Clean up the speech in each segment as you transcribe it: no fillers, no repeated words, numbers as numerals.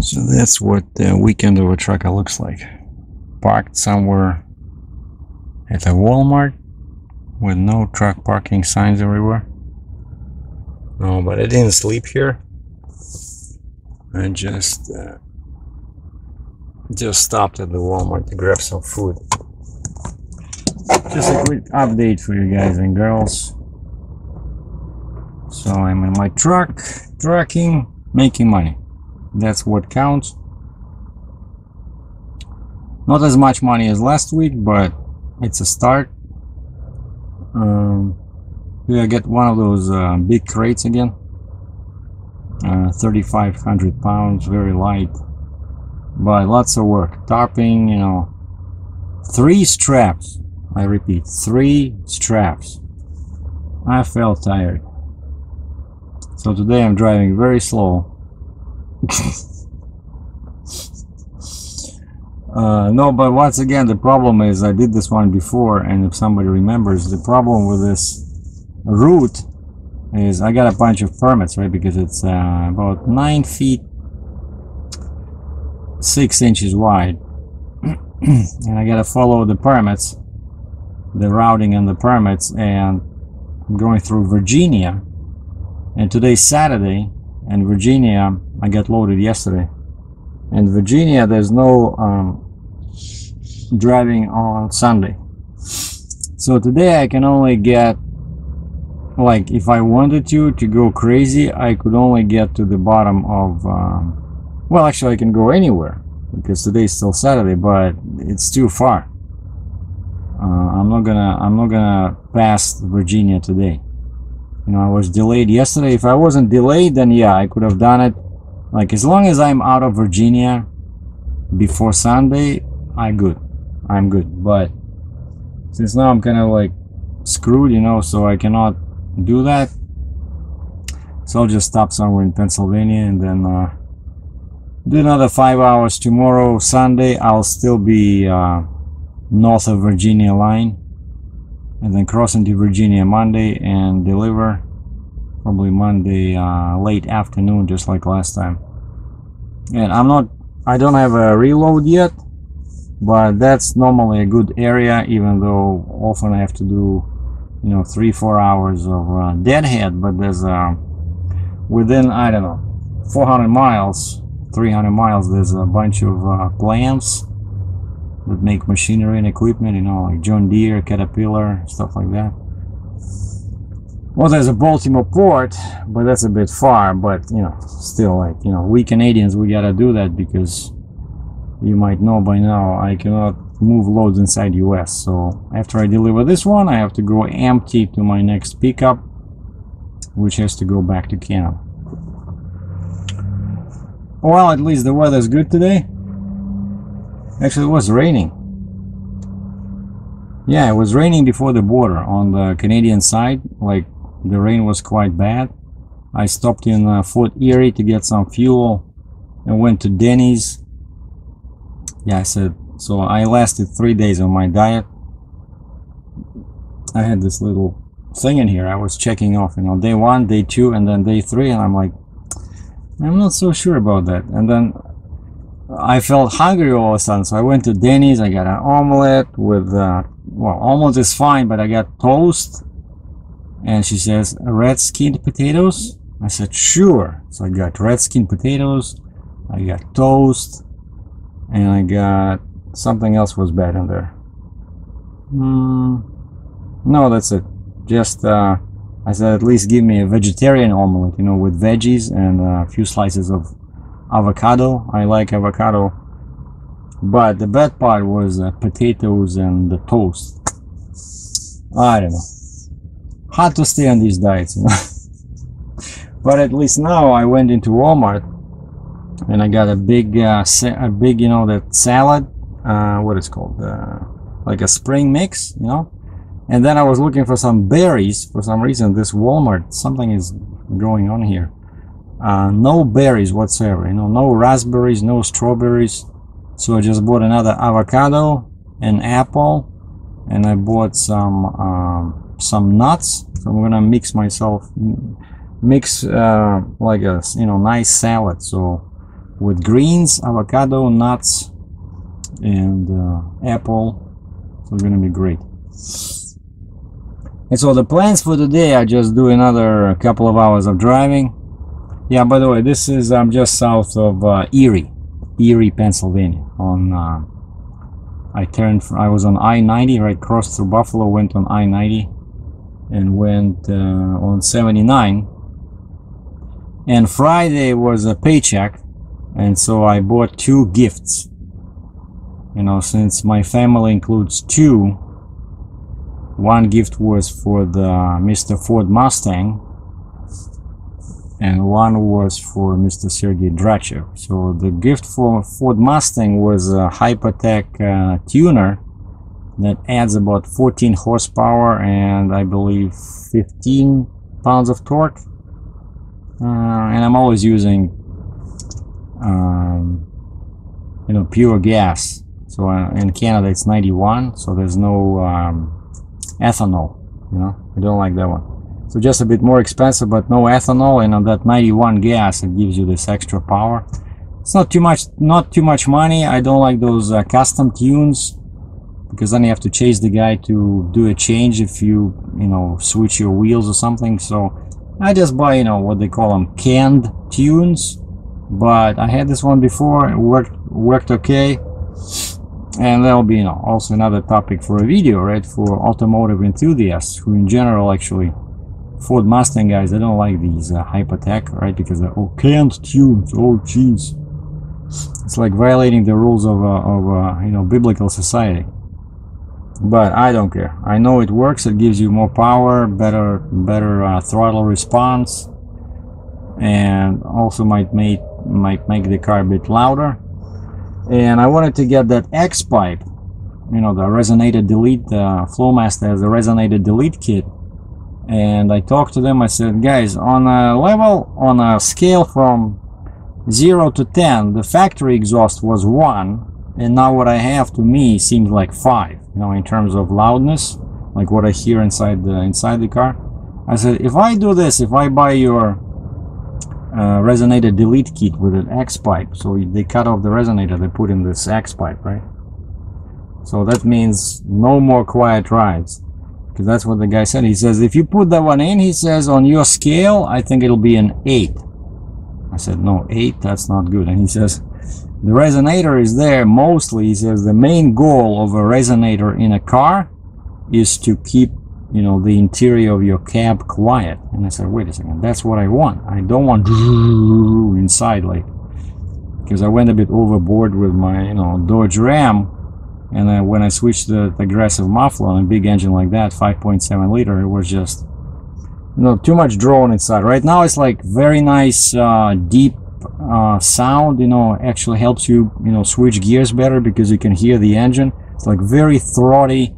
So that's what the weekend of a trucker looks like. Parked somewhere at a Walmart with no truck parking signs everywhere. No, but I didn't sleep here. I just stopped at the Walmart to grab some food. Just a quick update for you guys and girls. So I'm in my truck, trucking, making money. That's what counts. Not as much money as last week, but it's a start. I get one of those big crates again. 3,500 pounds, very light, but lots of work. Tarping, you know, 3 straps. I repeat, 3 straps. I felt tired. So today I'm driving very slow. No, but once again, the problem is I did this one before, and if somebody remembers, the problem with this route is I got a bunch of permits, right? Because it's about 9 feet 6 inches wide, and I gotta follow the permits, the routing and the permits, and I'm going through Virginia. And today's Saturday, and Virginia, I got loaded yesterday. In Virginia, there's no driving on Sunday. So today I can only get, like, if I wanted to go crazy, I could only get to the bottom of, well, actually I can go anywhere because today's still Saturday, but it's too far. I'm not gonna pass Virginia today. You know, I was delayed yesterday. If I wasn't delayed, then yeah, I could have done it. Like, as long as I'm out of Virginia before Sunday, I'm good. But since now I'm kind of like screwed, you know, so I cannot do that. So I'll just stop somewhere in Pennsylvania and then do another 5 hours tomorrow. Sunday I'll still be north of Virginia line, and then cross into Virginia Monday and deliver probably Monday late afternoon, just like last time. And I don't have a reload yet, but that's normally a good area, even though often I have to do, you know, 3-4 hours of deadhead. But there's within, I don't know, 400 miles, 300 miles, there's a bunch of plants that make machinery and equipment, you know, like John Deere, Caterpillar, stuff like that. Well, there's a Baltimore port, but that's a bit far. But, you know, still, like, you know, we Canadians, we gotta do that because you might know by now I cannot move loads inside US. So after I deliver this one, I have to go empty to my next pickup, which has to go back to Canada. Well, at least the weather's good today. Actually, it was raining. Yeah, it was raining before the border on the Canadian side. Like, the rain was quite bad. I stopped in Fort Erie to get some fuel and went to Denny's. Yeah, so I lasted 3 days on my diet. I had this little thing in here I was checking off, you know, day 1, day 2, and then day 3, and I'm like, I'm not so sure about that. And then I felt hungry all of a sudden, so I went to Denny's. I got an omelet with, well, omelet is fine, but I got toast. And she says, red skinned potatoes? I said, sure. So I got red skinned potatoes, I got toast, and I got something else was bad in there. No, that's it. Just, I said, at least give me a vegetarian omelet, you know, with veggies and a few slices of avocado. I like avocado. But the bad part was potatoes and the toast. I don't know. Hard to stay on these diets, you know. But at least now I went into Walmart and I got a big, you know, that salad, what is called, like a spring mix, you know. And then I was looking for some berries. For some reason, this Walmart, something is going on here. No berries whatsoever, you know, no raspberries, no strawberries. So I just bought another avocado, an apple, and I bought some nuts. So I'm gonna mix like a, you know, nice salad. So with greens, avocado, nuts, and apple. So it's gonna be great. And so the plans for today, I just do another couple of hours of driving. Yeah, by the way, this is I'm just south of Erie, Pennsylvania. On I was on I-90, right, crossed through Buffalo, went on I-90, and went on 79. And Friday was a paycheck, and so I bought 2 gifts. You know, since my family includes 2, one gift was for the Mr. Ford Mustang, and one was for Mr. Sergei DRATCHEV. So the gift for Ford Mustang was a Hypertech tuner that adds about 14 horsepower and I believe 15 pounds of torque. And I'm always using you know, pure gas. So in Canada it's 91, so there's no ethanol, you know. I don't like that one. So just a bit more expensive, but no ethanol, and on that 91 gas it gives you this extra power. It's not too much money. I don't like those custom tunes, because then you have to chase the guy to do a change if you know, switch your wheels or something. So I just buy, you know, what they call them, canned tunes. But I had this one before, it worked okay. And that'll be, you know, also another topic for a video, right, for automotive enthusiasts who in general, actually, Ford Mustang guys, they don't like these Hypertech, right, because they're all canned tunes. Oh jeez, it's like violating the rules of you know, biblical society. But I don't care. I know it works. It gives you more power, better throttle response, and also might make the car a bit louder. And I wanted to get that X pipe, you know, the resonator delete. Flowmaster has a resonator delete kit, and I talked to them. I said, guys, on a scale from 0 to 10, the factory exhaust was 1, and now what I have to me seems like 5. You know, in terms of loudness, like what I hear inside the car. I said, if I do this, if I buy your resonator delete kit with an X pipe, so they cut off the resonator, they put in this X pipe, right? So that means no more quiet rides, because that's what the guy said. He says, if you put that one in, he says, on your scale, I think it'll be an 8. I said, no, 8, that's not good. And he says, the resonator is there mostly, he says, the main goal of a resonator in a car is to keep, you know, the interior of your cab quiet. And I said, wait a second, that's what I want. I don't want inside, like, because I went a bit overboard with my, you know, Dodge Ram, and when I switched the aggressive muffler on a big engine like that, 5.7 liter, it was just, you know, too much drone inside. Right now it's like very nice deep sound, you know, actually helps you, you know, switch gears better because you can hear the engine. It's like very throaty.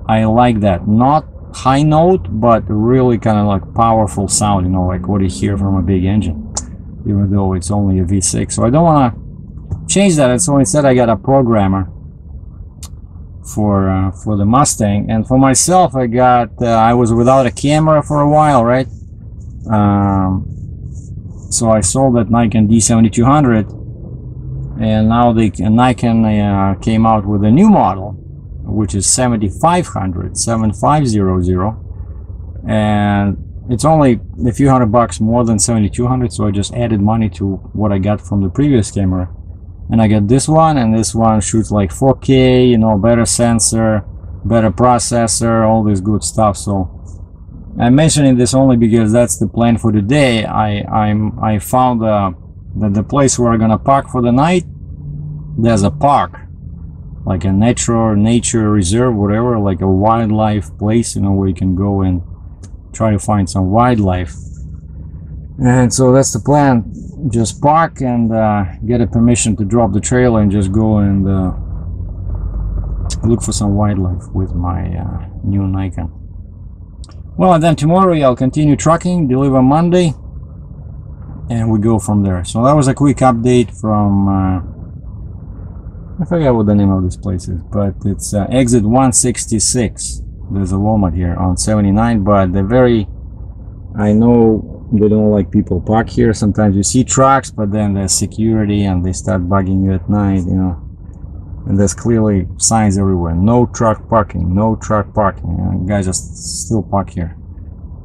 I like that. Not high note, but really kind of like powerful sound, you know, like what you hear from a big engine, even though it's only a V6. So I don't want to change that, and so instead I got a programmer for the Mustang. And for myself, I got I was without a camera for a while, right? So I sold that Nikon D7200, and now Nikon came out with a new model, which is 7500, and it's only a few $100 more than 7200. So I just added money to what I got from the previous camera, and I got this one, and this one shoots like 4K, you know, better sensor, better processor, all this good stuff. So I'm mentioning this only because that's the plan for today. I found that the place where I'm gonna park for the night, there's a park, like a nature reserve, whatever, like a wildlife place, you know, where you can go and try to find some wildlife. And so that's the plan. Just park and get a permission to drop the trailer and just go and look for some wildlife with my new Nikon. Well, and then tomorrow I'll continue trucking, deliver Monday, and we go from there. So that was a quick update from I forget what the name of this place is, but it's exit 166. There's a Walmart here on 79, but they're very, I know They don't like people park here. Sometimes you see trucks, but then there's security and they start bugging you at night, you know. And there's clearly signs everywhere: no truck parking, no truck parking. And guys just still park here.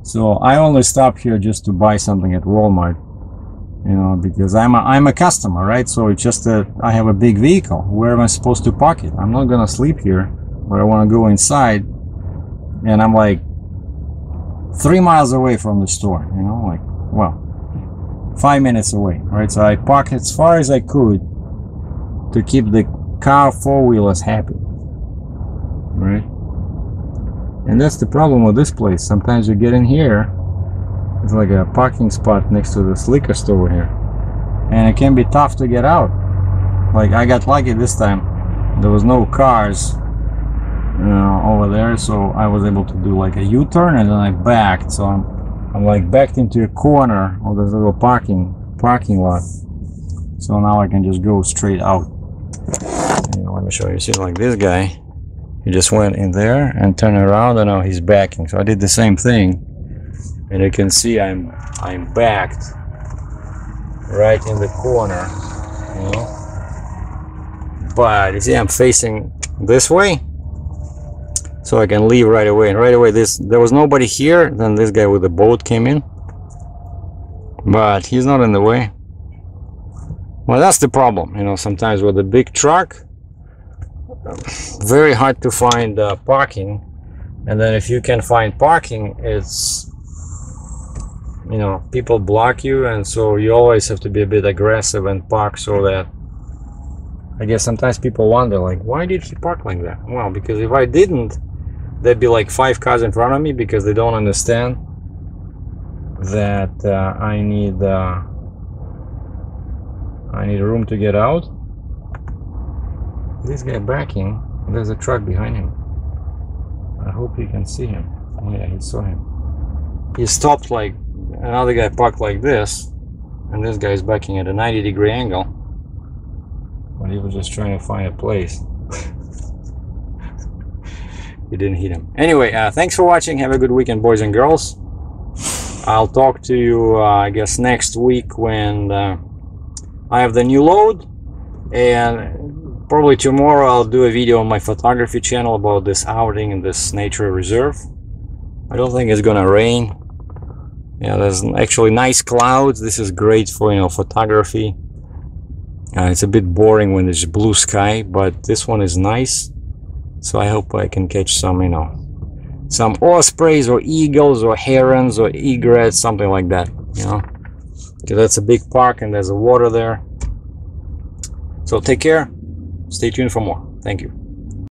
So I only stop here just to buy something at Walmart, you know, because I'm a customer, right? So it's just that I have a big vehicle. Where am I supposed to park it? I'm not gonna sleep here, but I want to go inside, and I'm like 3 miles away from the store, you know, like, well, 5 minutes away, right? So I park as far as I could to keep the car four-wheelers happy, right? And that's the problem with this place. Sometimes you get in here, it's like a parking spot next to this liquor store here, and it can be tough to get out. Like, I got lucky this time. There was no cars over there, so I was able to do like a U-turn, and then I backed. So I'm like backed into a corner of this little parking lot. So now I can just go straight out. And let me show you. See, like this guy, he just went in there and turned around, and now he's backing. So I did the same thing, and you can see I'm backed right in the corner, you know. But you see, I'm facing this way, so I can leave right away. And right away, there was nobody here. Then this guy with the boat came in, but he's not in the way. Well, that's the problem, you know. Sometimes with a big truck, very hard to find parking. And then if you can find parking, it's, you know, people block you, and so you always have to be a bit aggressive and park so that, I guess sometimes people wonder, like, why did he park like that? Well, because if I didn't, there'd be like 5 cars in front of me, because they don't understand that I need room to get out. This guy backing, there's a truck behind him. I hope you can see him. Oh yeah, he saw him. He stopped, like another guy parked like this, and this guy is backing at a 90-degree angle, but he was just trying to find a place. You didn't hit him. Anyway, thanks for watching. Have a good weekend, boys and girls. I'll talk to you, I guess, next week when I have the new load, and probably tomorrow I'll do a video on my photography channel about this outing in this nature reserve. I don't think it's gonna rain. Yeah, there's actually nice clouds. This is great for, you know, photography. It's a bit boring when there's blue sky, but this one is nice. So I hope I can catch some, you know, some ospreys or eagles or herons or egrets, something like that, you know, because that's a big park and there's a water there. So take care. Stay tuned for more. Thank you.